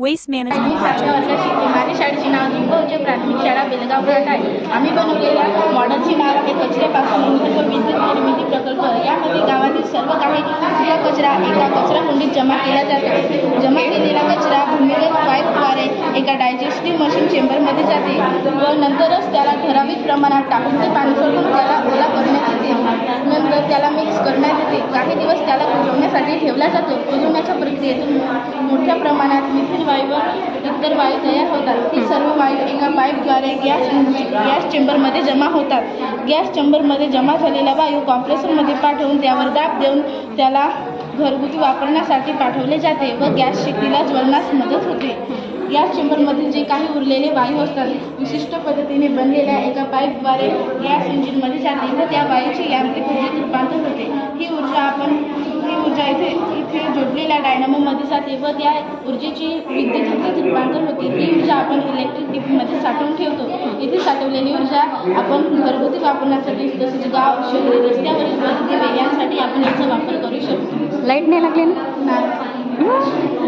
Waste Management मी 7व्या Project. वर्गात शिकते. माझ्या शाळेचे नाव दिग्बोजे प्राथमिक शाळा बेलगाव घाट आहे. आम्ही बनवलेल्या मॉडेलचे नाव आहे कचऱ्यापासून इंधन व विद्युत निर्मिती प्रकल्प. यामध्ये गावातील सर्व काही सुका कचरा एका कचराकुंडीत जमा केला जातो. जमा केलेला कचरा भूमिगत पाईपद्वारे एका डायजेस्टिव्ह मशीन चेंबरमध्ये जाते व नंतरच त्याला ठराविक प्रमाणात टाकून ते पाणी सोडून त्याला ओला करण्यात येते. नंतर त्याला मिक्स करण्यात येते. काही दिवस त्याला कुजवण्यासाठी ठेवला जातो. कुजवण्याच्या प्रक्रियेतून मोठ्या प्रमाणात मिथेन वायू व इतर वायू तयार होतात. ही सर्व वायू एका पाईपद्वारे गॅस चेंबरमध्ये जमा होतात. गॅस चेंबरमध्ये जमा झालेला वायू कॉम्प्रेसरमध्ये पाठवून त्यावर दाब देऊन त्याला घरगुती वापरण्यासाठी पाठवले जाते व गॅस शेगडीला ज्वलनास मदत होते. गॅस चेंबरमधील जे काही उरलेले वायू असतात विशिष्ट पद्धतीने बनलेल्या एका पाईपद्वारे गॅस इंजिनमध्ये जाते व त्या वायूची यांत्रिक ऊर्जेत रूपांतर होते. ही ऊर्जा इथे जोडलेल्या डायनामोमध्ये जाते व त्या ऊर्जेची विद्युत ऊर्जेत रूपांतर होते. ही ऊर्जा आपण इलेक्ट्रिक डिपीमध्ये साठवून ठेवतो. इथे साठवलेली ऊर्जा आपण घरगुती वापरण्यासाठी तसेच गाव शहरी रस्त्यावरील बल्ब दिवे यांसाठी आपण याचा वापर करू शकतो. लाईट नाही लागली ना? नाही.